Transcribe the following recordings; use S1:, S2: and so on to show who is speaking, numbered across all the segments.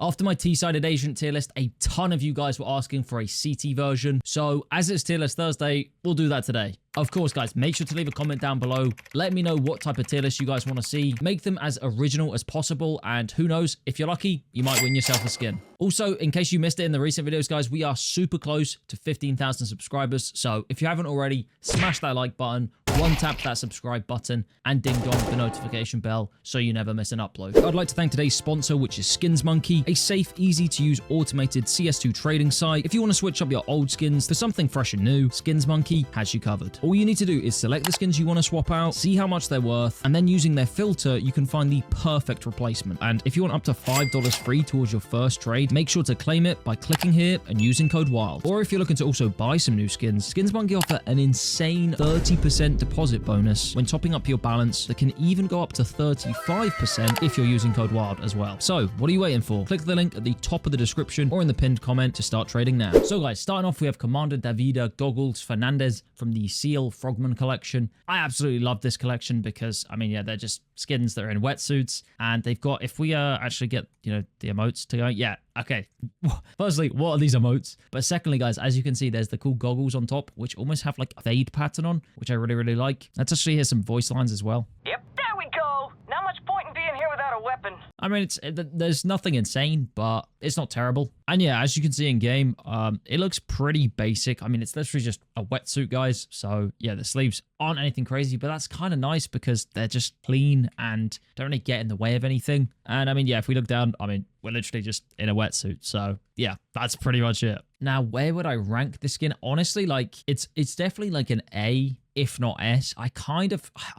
S1: After my T-sided agent tier list, a ton of you guys were asking for a CT version. So as it's tier list Thursday, we'll do that today. Of course, guys, make sure to leave a comment down below. Let me know what type of tier list you guys want to see. Make them as original as possible. And who knows, if you're lucky, you might win yourself a skin. Also, in case you missed it in the recent videos, guys, we are super close to 15,000 subscribers. So if you haven't already, smash that like button, one tap that subscribe button, and ding dong the notification bell so you never miss an upload. I'd like to thank today's sponsor, which is Skins Monkey, a safe, easy to use automated CS2 trading site. If you want to switch up your old skins for something fresh and new, Skins Monkey has you covered. All you need to do is select the skins you want to swap out, see how much they're worth, and then using their filter, you can find the perfect replacement. And if you want up to $5 free towards your first trade, make sure to claim it by clicking here and using code WYLD. Or if you're looking to also buy some new skins, Skins Monkey offer an insane 30% deposit bonus when topping up your balance that can even go up to 35% if you're using code WYLD as well. So what are you waiting for? Click the link at the top of the description or in the pinned comment to start trading now. So guys, starting off, we have Commander Davida Goggles Fernandez from the Seal Frogman collection. I absolutely love this collection because, I mean, yeah, they're just skins that are in wetsuits, and they've got, if we actually get, you know, the emotes to go, yeah, okay. Firstly, what are these emotes? But secondly, guys, as you can see, there's the cool goggles on top, which almost have like a fade pattern on, which I really, really like. Let's actually hear some voice lines as well.
S2: Yep, there we go. Not much point in being here without a weapon.
S1: I mean, there's nothing insane, but it's not terrible. And yeah, as you can see in game, it looks pretty basic. I mean, it's literally just a wetsuit, guys. So yeah, the sleeves aren't anything crazy, but that's kind of nice because they're just clean and don't really get in the way of anything. And I mean, yeah, if we look down, I mean, we're literally just in a wetsuit. So yeah, that's pretty much it. Now, where would I rank this skin? Honestly, like it's definitely like an A, if not S. I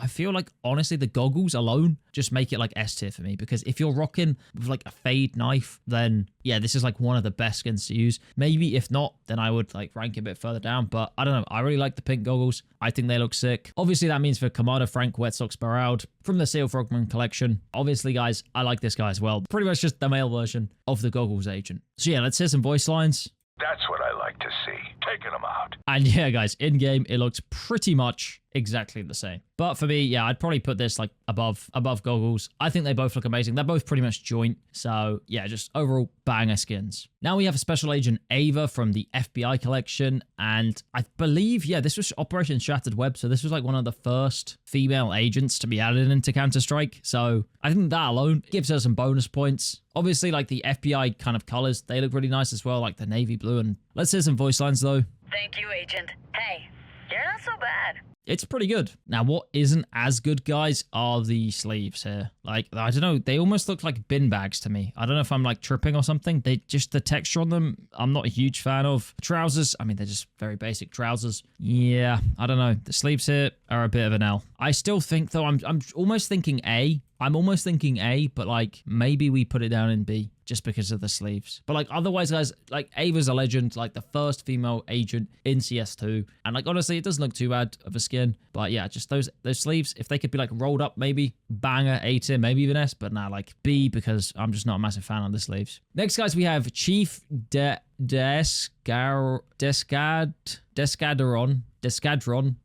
S1: feel like, honestly, the goggles alone just make it like S tier for me, because if you're rocking with like a fade knife, then yeah, this is like one of the best skins to use. Maybe if not, then I would like rank it a bit further down, but I don't know. I really like the pink goggles. I think they look sick. Obviously, that means for Commander Frank Wet Socks Barrowd from the Seal Frogman collection. Obviously, guys, I like this guy as well. Pretty much just the male version of the goggles agent. So yeah, let's hear some voice lines.
S3: That's what I like to see. Taking them out.
S1: And yeah, guys, in game, it looks pretty much exactly the same. But for me, yeah, I'd probably put this like above goggles. I think they both look amazing. They're both pretty much joint. So yeah, just overall banger skins. Now we have a Special Agent Ava from the FBI collection. And I believe, yeah, this was Operation Shattered Web. So this was like one of the first female agents to be added into Counter-Strike. So I think that alone gives her some bonus points. Obviously, like the FBI kind of colors, they look really nice as well, like the navy blue. And let's hear some voice lines though.
S2: Thank you, Agent. Hey, you're not so bad.
S1: It's pretty good. Now, what isn't as good, guys, are the sleeves here. Like, I don't know, they almost look like bin bags to me. I don't know if I'm like tripping or something. They just, the texture on them, I'm not a huge fan of. Trousers, I mean, they're just very basic trousers. Yeah, I don't know. The sleeves here are a bit of an L. I still think, though, I'm almost thinking A. I'm almost thinking A, but like maybe we put it down in B just because of the sleeves. But like otherwise, guys, like Ava's a legend, like the first female agent in CS2. And like honestly, it doesn't look too bad of a skin. But yeah, just those sleeves, if they could be like rolled up, maybe banger, A tier, maybe even S, but nah, like B, because I'm just not a massive fan of the sleeves. Next, guys, we have Chief Descadron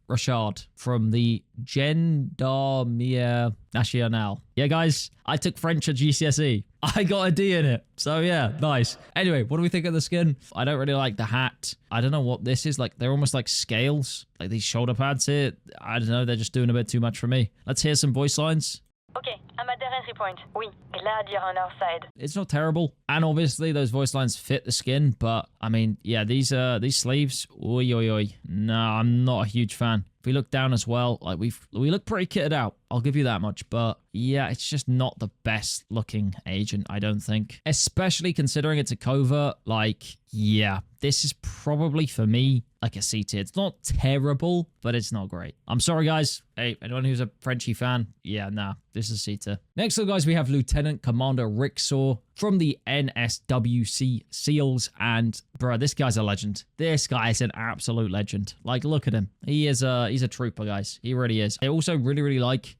S1: Rashad from the Gendarmerie Nationale. Yeah, guys, I took French at GCSE. I got a D in it. So yeah, nice. Anyway, what do we think of the skin? I don't really like the hat. I don't know what this is. Like, they're almost like scales. Like these shoulder pads here. I don't know. They're just doing a bit too much for me. Let's hear some voice lines.
S2: Okay, I'm at the entry point. Oui, glad you're on our side.
S1: It's not terrible. And obviously those voice lines fit the skin, but I mean, yeah, these sleeves, oi oi oi. No, I'm not a huge fan. If we look down as well, like we look pretty kitted out. I'll give you that much, but yeah, it's just not the best looking agent, I don't think. Especially considering it's a covert, like, yeah, this is probably for me like a C tier. It's not terrible, but it's not great. I'm sorry, guys. Hey, anyone who's a Frenchie fan, yeah, nah, this is C tier. Next up, guys, we have Lieutenant Commander Rick Saw from the NSWC SEALs, and bro, this guy's a legend. This guy is an absolute legend. Like, look at him. He's a trooper, guys. He really is. I also really like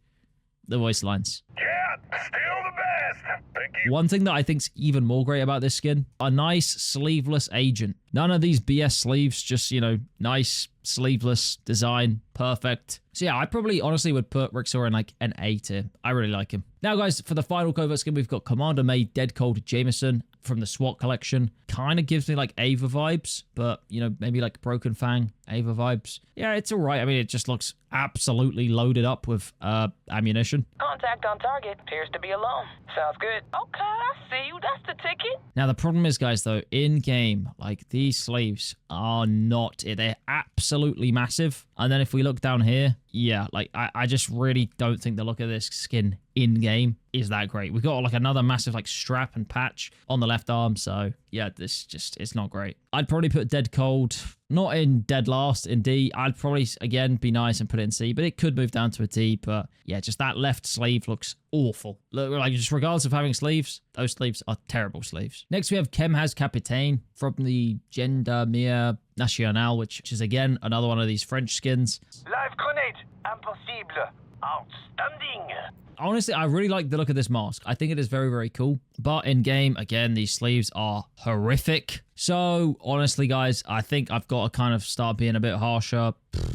S1: the voice lines.
S3: Cat, steal the best. Thank you.
S1: One thing that I think's even more great about this skin, a nice sleeveless agent. None of these BS sleeves, just, you know, nice sleeveless design, perfect. So yeah, I probably honestly would put Rixor in like an A tier. I really like him. Now guys, for the final covert skin, we've got Commander Made Dead Cold Jameson from the SWAT collection. Kind of gives me like Ava vibes, but you know, maybe like Broken Fang, Ava vibes. Yeah, it's all right. I mean, it just looks absolutely loaded up with ammunition.
S2: Contact on target appears to be alone. Sounds good. Okay, I see you. That's the ticket.
S1: Now, the problem is, guys, though, in-game, like, these sleeves are not... They're absolutely massive. And then if we look down here, yeah, like, I just really don't think the look of this skin in-game is that great. We've got, like, another massive, like, strap and patch on the left arm. So, yeah, this just... It's not great. I'd probably put Dead Cold... Not in dead last, in D. I'd probably, again, be nice and put it in C, but it could move down to a D. But yeah, just that left sleeve looks awful. Look, like, just regardless of having sleeves, those sleeves are terrible sleeves. Next, we have Chem-Haz Capitaine from the Gendarmerie Nationale, which is, again, another one of these French skins.
S3: Live grenade. Impossible. Outstanding.
S1: Honestly, I really like the look of this mask. I think it is very, very cool. But in game, again, these sleeves are horrific. So, honestly, guys, I think I've got to kind of start being a bit harsher.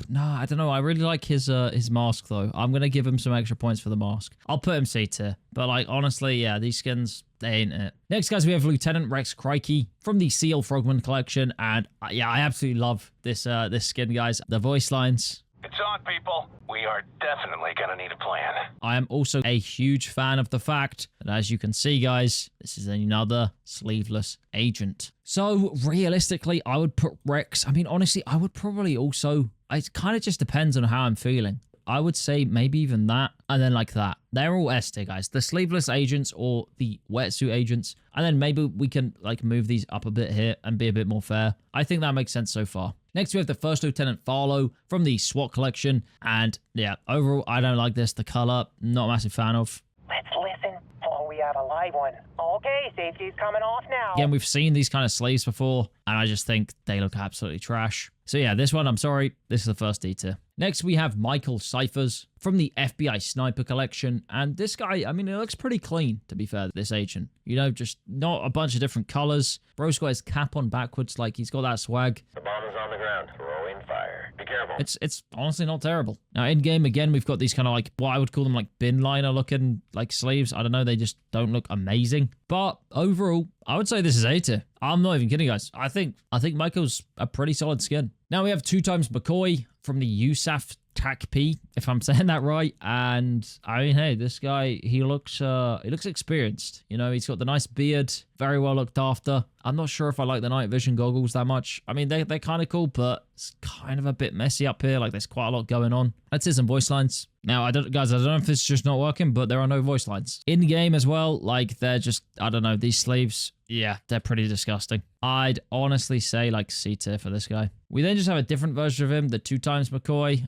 S1: Nah, I don't know. I really like his mask, though. I'm going to give him some extra points for the mask. I'll put him C tier. But, like, honestly, yeah, these skins, they ain't it. Next, guys, we have Lieutenant Rex Crikey from the CL Frogman collection. And, yeah, I absolutely love this skin, guys. The voice lines...
S3: It's on, people. We are definitely gonna need a plan.
S1: I am also a huge fan of the fact that, as you can see, guys, this is another sleeveless agent. So, realistically, I would put Rex. I mean, honestly, I would probably also... It kind of just depends on how I'm feeling. I would say maybe even that, and then like that. They're all S tier, guys. The sleeveless agents or the wetsuit agents. And then maybe we can like move these up a bit here and be a bit more fair. I think that makes sense so far. Next, we have the First Lieutenant Farlow from the SWAT collection. And yeah, overall, I don't like this. The color, not a massive fan of.
S4: Let's listen. Oh, we have a live one. Okay, safety's coming off now.
S1: Again, we've seen these kind of sleeves before, and I just think they look absolutely trash. So yeah, this one, I'm sorry, this is the first D tier. Next, we have Michael Cyphers from the FBI Sniper collection. And this guy, I mean, it looks pretty clean, to be fair, this agent. You know, just not a bunch of different colors. Bro's got his cap on backwards, like he's got that swag.
S3: The bomb is on the ground. Throwing fire. Be careful.
S1: It's honestly not terrible. Now, in-game, again, we've got these kind of like, what I would call them like bin liner looking like sleeves. I don't know, they just don't look amazing. But overall, I would say this is A tier. I'm not even kidding, guys. I think Michael's a pretty solid skin. Now we have 2x McCoy from the USAF TACP, if I'm saying that right. And I mean, hey, this guy, he looks experienced. You know, he's got the nice beard, very well looked after. I'm not sure if I like the night vision goggles that much. I mean, they're kind of cool, but it's kind of a bit messy up here. Like there's quite a lot going on. Let's hear some voice lines. Now, I don't know if it's just not working, but there are no voice lines. In game as well, like they're just, I don't know, these sleeves, yeah, they're pretty disgusting. I'd honestly say like C tier for this guy. We then just have a different version of him, the 2x McCoy.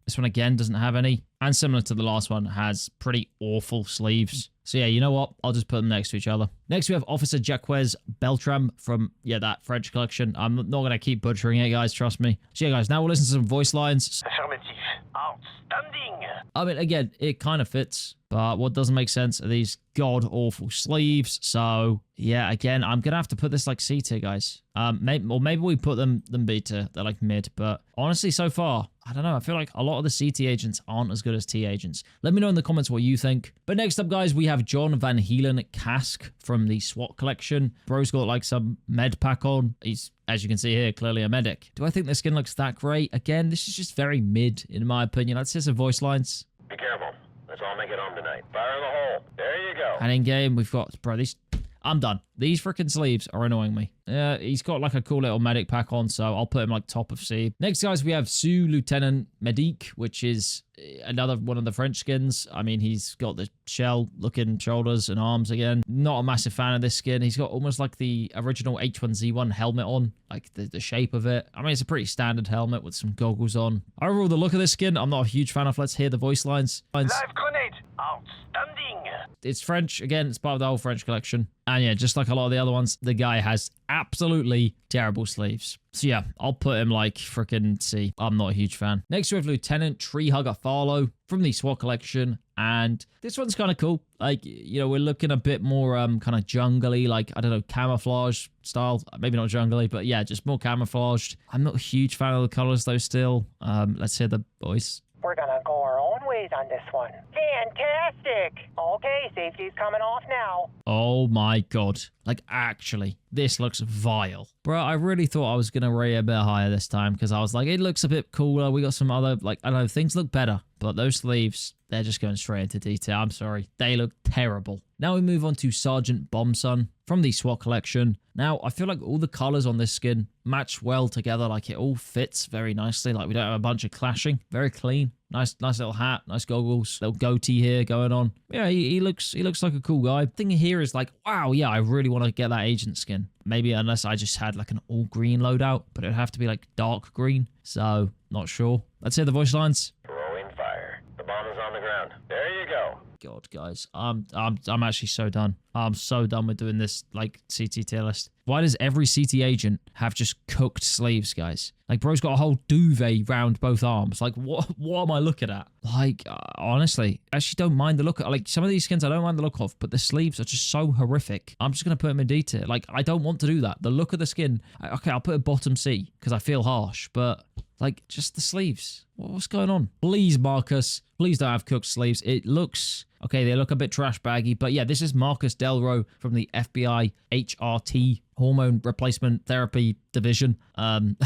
S1: This one again doesn't have any, and similar to the last one, has pretty awful sleeves. So yeah, you know what? I'll just put them next to each other. Next, we have Officer Jacques Beltram from, yeah, that French collection. I'm not going to keep butchering it, guys, trust me. So yeah, guys, now we'll listen to some voice lines.
S3: Affirmative. Outstanding.
S1: I mean, again, it kind of fits, but what doesn't make sense are these god-awful sleeves. So, yeah, again, I'm going to have to put this like C tier, guys. Maybe we put them B tier. They're like mid, but honestly, so far, I don't know. I feel like a lot of the CT agents aren't as good as T agents. Let me know in the comments what you think. But next up, guys, we have John Van Heelen Cask from the SWAT collection. Bro's got like some med pack on. He's, as you can see here, clearly a medic. Do I think the skin looks that great? Again, this is just very mid, in my opinion. Let's hear some voice lines.
S3: Be careful. Let's all make it home tonight. Fire in the hole. There you go.
S1: And in game, we've got, bro, these... I'm done. These freaking sleeves are annoying me. He's got like a cool little medic pack on, so I'll put him like top of C. Next, guys, we have Sous Lieutenant Medic, which is another one of the French skins. I mean, he's got the shell-looking shoulders and arms again. Not a massive fan of this skin. He's got almost like the original H1Z1 helmet on, like the shape of it. I mean, it's a pretty standard helmet with some goggles on. Overall, the look of this skin, I'm not a huge fan of. Let's hear the voice lines.
S3: Live grenade. Outstanding.
S1: it's French. Again, it's part of the whole French collection. And yeah, just like a lot of the other ones, the guy has absolutely terrible sleeves. So yeah, I'll put him like freaking C. I'm not a huge fan. Next we have Lieutenant Treehugger Farlow from the SWAT collection. And this one's kind of cool. Like, you know, we're looking a bit more kind of jungly, like, I don't know, camouflage style. Maybe not jungly, but yeah, just more camouflaged. I'm not a huge fan of the colors though still. Let's hear the voice.
S4: We're gonna go our own ways on this one. Fantastic! Okay, safety's coming off now.
S1: Oh my god. Like, actually, this looks vile. Bro, I really thought I was gonna rate it a bit higher this time because I was like, it looks a bit cooler. We got some other, like, I don't know, things look better. But those sleeves, they're just going straight into detail. I'm sorry. They look terrible. Now we move on to Sergeant Bombson from the SWAT collection. Now, I feel like all the colors on this skin match well together. Like, it all fits very nicely. Like, we don't have a bunch of clashing. Very clean. Nice little hat, nice goggles, little goatee here going on. Yeah, he looks like a cool guy. Thing here is like, wow, yeah, I really want to get that agent skin. Maybe unless I just had like an all green loadout, but it'd have to be like dark green. So, not sure. Let's hear the voice lines.
S3: Throwing fire. The bomb is on the ground. There you go.
S1: God, guys, I'm actually so done. I'm so done with doing this like CT tier list. Why does every CT agent have just cooked sleeves, guys? Like, bro's got a whole duvet round both arms. Like, what am I looking at? Like, honestly, I actually don't mind the look of, like, some of these skins I don't mind the look of, but the sleeves are just so horrific. I'm just gonna put them in D tier. Like, I don't want to do that. The look of the skin, okay, I'll put it bottom C because I feel harsh, but like, just the sleeves. What's going on? Please, Marcus, please don't have cooked sleeves. It looks, okay, they look a bit trash baggy, but yeah, this is Marcus Delro from the FBI HRT Hormone Replacement Therapy Division. And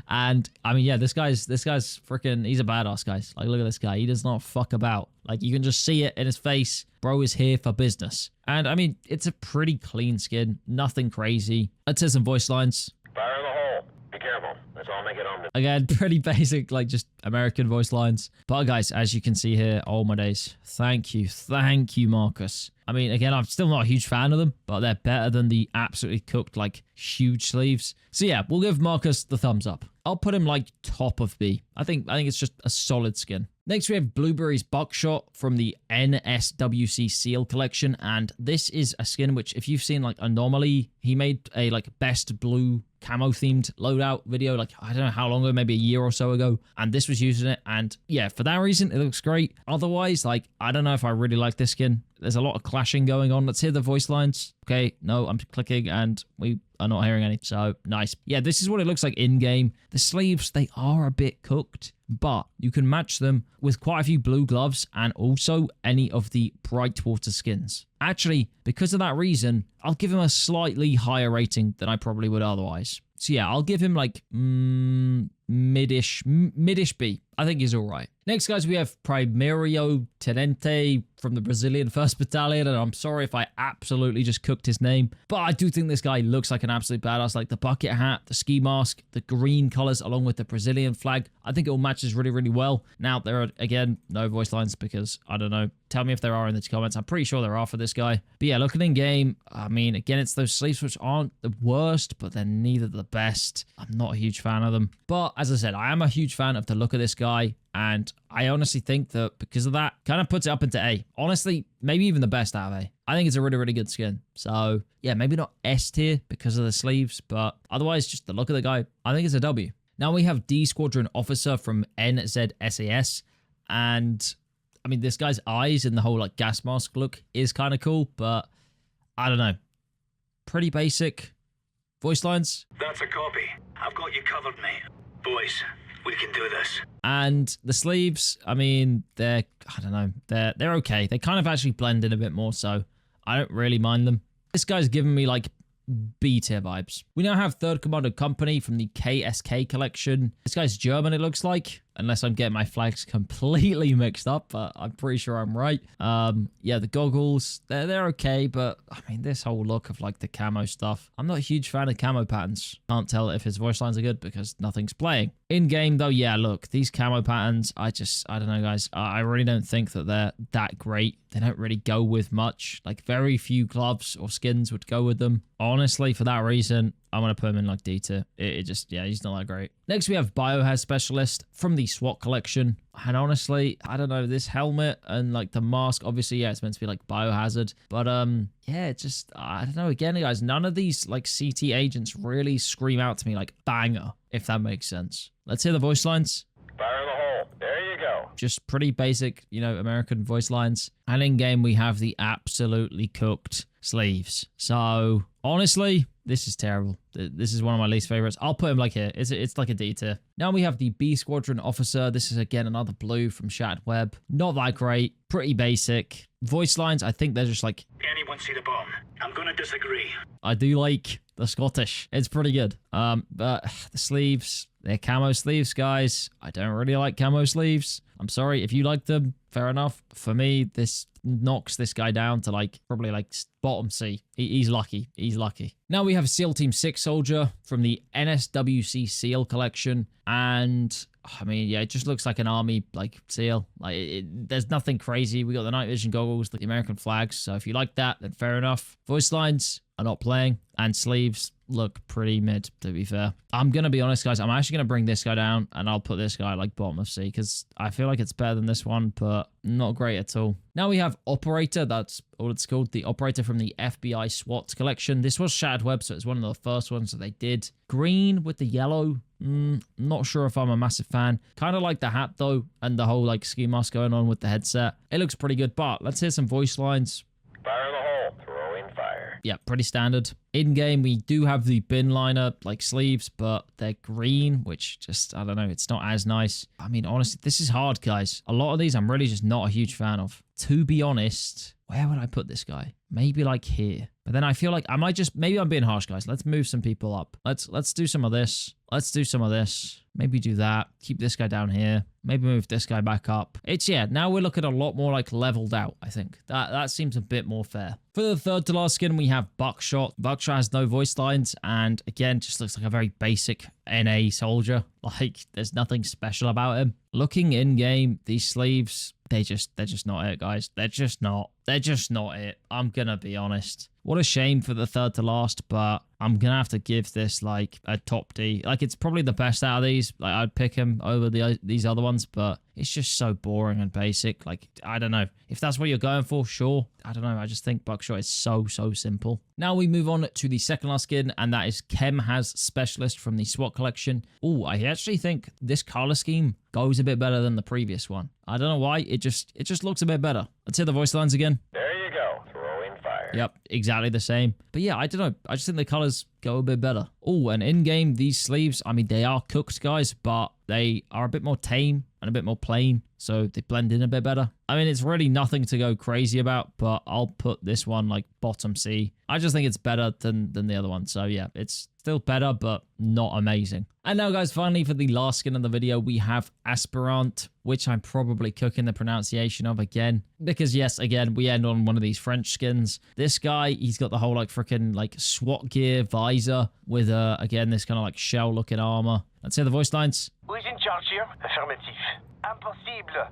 S1: I mean, yeah, this guy's freaking, he's a badass, guys. Like, look at this guy. He does not fuck about. Like, you can just see it in his face. Bro is here for business. And I mean, it's a pretty clean skin. Nothing crazy. Let's hear some voice lines.
S3: Fire in the hole. Be careful. Let's all make it home.
S1: Again, pretty basic, like just American voice lines. But guys, as you can see here, oh my days. Thank you, Marcus. I mean, again, I'm still not a huge fan of them, but they're better than the absolutely cooked, like, huge sleeves. So yeah, we'll give Marcus the thumbs up. I'll put him like top of B. I think it's just a solid skin. Next, we have Blueberry's Buckshot from the NSWC Seal collection. And this is a skin which, if you've seen like Anomaly, he made a like best blue camo themed loadout video, like I don't know how long ago, maybe a year or so ago, and this was using it. And yeah, for that reason it looks great. Otherwise, like, I don't know if I really like this skin. There's a lot of clashing going on. Let's hear the voice lines. Okay, no, I'm clicking and we are not hearing any. So nice. Yeah, this is what it looks like in game. The sleeves, they are a bit cooked, but you can match them with quite a few blue gloves and also any of the Brightwater skins. Actually, because of that reason, I'll give him a slightly higher rating than I probably would otherwise. So yeah, I'll give him like midish B. I think he's all right. Next, guys, we have Primeiro Tenente from the Brazilian 1st Battalion, and I'm sorry if I absolutely just cooked his name, but I do think this guy looks like an absolute badass. Like the bucket hat, the ski mask, the green colors along with the Brazilian flag. I think it all matches really, really well. Now, there are, again, no voice lines because, I don't know, tell me if there are in the comments. I'm pretty sure there are for this guy. But yeah, looking in game, I mean, again, it's those sleeves which aren't the worst, but they're neither the best. I'm not a huge fan of them. But as I said, I am a huge fan of the look of this guy. And I honestly think that because of that, kind of puts it up into A. Honestly, maybe even the best out of A. I think it's a really, really good skin. So yeah, maybe not S tier because of the sleeves, but otherwise just the look of the guy, I think it's a W. Now we have D Squadron Officer from NZSAS. And I mean, this guy's eyes and the whole like gas mask look is kind of cool, but I don't know. Pretty basic. Voice lines.
S5: That's a copy. I've got you covered, mate. Boys, we can do this.
S1: And the sleeves, I mean, I don't know, they're okay. They kind of actually blend in a bit more, so I don't really mind them. This guy's giving me like B tier vibes. We now have 3rd Commando Company from the KSK collection. This guy's German, it looks like, unless I'm getting my flags completely mixed up, but I'm pretty sure I'm right. Yeah, the goggles, they're okay, but I mean, this whole look of like the camo stuff, I'm not a huge fan of camo patterns. Can't tell if his voice lines are good because nothing's playing. In game though, yeah, look, these camo patterns, I don't know, guys. I really don't think that they're that great. They don't really go with much. Like, very few gloves or skins would go with them. Honestly, for that reason, I'm going to put him in like D tier. It just, yeah, he's not that great. Next, we have Bio-Haz Specialist from the SWAT collection. And honestly, I don't know, this helmet and like the mask, obviously, yeah, it's meant to be like biohazard. But yeah, it's just, I don't know, again, guys, none of these like CT agents really scream out to me like banger, if that makes sense. Let's hear the voice lines.
S3: Fire in the hole. There you go.
S1: Just pretty basic, you know, American voice lines. And in game, we have the absolutely cooked sleeves. So honestly, this is terrible. This is one of my least favorites. I'll put him like here. It's like a D tier. Now we have the B Squadron Officer. This is again another blue from Shattered Web. Not that great. Pretty basic. Voice lines, I think they're just like...
S5: Anyone see the bomb? I'm gonna disagree.
S1: I do like the Scottish. It's pretty good. But the sleeves, they're camo sleeves, guys. I don't really like camo sleeves. I'm sorry. If you like them, fair enough. For me, this knocks this guy down to like probably like bottom C. He's lucky. He's lucky. Now we have SEAL Team 6 Soldier from the NSWC SEAL collection. And I mean, yeah, it just looks like an army like SEAL. Like there's nothing crazy. We got the night vision goggles, the American flags. So if you like that, then fair enough. Voice lines are not playing, and sleeves look pretty mid, to be fair. I'm gonna be honest, guys. I'm actually gonna bring this guy down, and I'll put this guy like bottom of C because I feel like it's better than this one, but not great at all. Now we have Operator. That's all it's called. The Operator from the FBI SWAT collection. This was Shattered Web, so it's one of the first ones that they did. Green with the yellow. Not sure if I'm a massive fan. Kind of like the hat though, and the whole like ski mask going on with the headset. It looks pretty good, but let's hear some voice lines.
S3: Fire in the hole. Throw in fire.
S1: Yeah, pretty standard. In game, we do have the bin liner like sleeves, but they're green, which just, I don't know, it's not as nice. I mean, honestly, this is hard, guys. A lot of these I'm really just not a huge fan of. To be honest, where would I put this guy? Maybe like here. But then I feel like I might just, maybe I'm being harsh, guys. Let's move some people up. Let's do some of this. Let's do some of this. Maybe do that. Keep this guy down here. Maybe move this guy back up. It's, yeah, now we're looking a lot more like leveled out, I think. That seems a bit more fair. For the third to last skin, we have Buckshot. Buckshot has no voice lines, and again, just looks like a very basic NA soldier. Like, there's nothing special about him. Looking in-game, they're just not it, guys. They're just not it. I'm gonna be honest. What a shame for the third to last, but I'm gonna have to give this like a top D. Like, it's probably the best out of these. Like, I'd pick him over these other ones, but it's just so boring and basic. Like, I don't know. If that's what you're going for, sure. I don't know. I just think Buckshot is so simple. Now we move on to the second last skin, and that is Chem-Haz Specialist from the SWAT collection. Oh, I actually think this color scheme goes a bit better than the previous one. I don't know why. It just looks a bit better. Let's hear the voice lines again.
S3: There you go. Throw in fire.
S1: Yep, exactly the same. But yeah, I don't know. I just think the colors go a bit better. Oh, and in-game, these sleeves, I mean, they are cooked, guys, but they are a bit more tame and a bit more plain, so they blend in a bit better. I mean, it's really nothing to go crazy about, but I'll put this one like bottom C. I just think it's better than the other one. So yeah, it's still better, but not amazing. And now, guys, finally for the last skin of the video, we have Aspirant, which I'm probably cooking the pronunciation of again, because yes, again, we end on one of these French skins. This guy, he's got the whole like freaking like SWAT gear visor with again, this kind of like shell looking armor. Let's hear the voice lines.
S5: Who's in charge here? Affirmative. Impossible.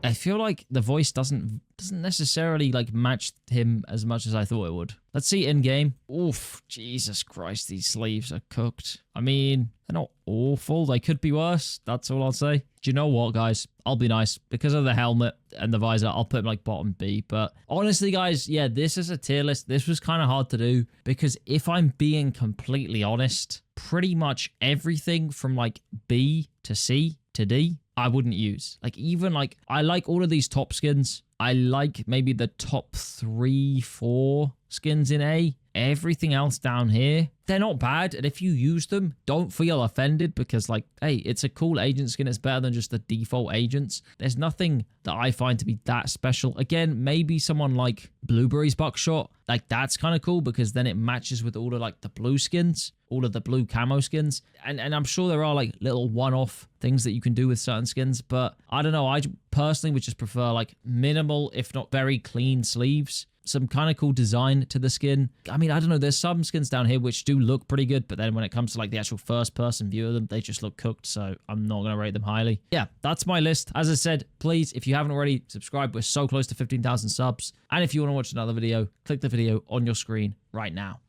S1: I feel like the voice doesn't necessarily like match him as much as I thought it would. Let's see in game. Oof, Jesus Christ, these sleeves are cooked. I mean, they're not awful. They could be worse. That's all I'll say. Do you know what, guys? I'll be nice. Because of the helmet and the visor, I'll put him like bottom B. But honestly, guys, yeah, this is a tier list. This was kind of hard to do because if I'm being completely honest, pretty much everything from like B to C to D, I wouldn't use. Like, even like, I like all of these top skins. I like maybe the top 3-4 skins in A. Everything else down here, they're not bad. And if you use them, don't feel offended because, like, hey, it's a cool agent skin. It's better than just the default agents. There's nothing that I find to be that special. Again, maybe someone like Blueberry's Buckshot, like, that's kind of cool because then it matches with all of like the blue skins, all of the blue camo skins. And I'm sure there are like little one-off things that you can do with certain skins, but I don't know. I personally would just prefer like minimal, if not very clean sleeves. Some kind of cool design to the skin. I mean, I don't know. There's some skins down here which do look pretty good, but then when it comes to like the actual first person view of them, they just look cooked. So I'm not going to rate them highly. Yeah, that's my list. As I said, please, if you haven't already, subscribe. We're so close to 15,000 subs. And if you want to watch another video, click the video on your screen right now.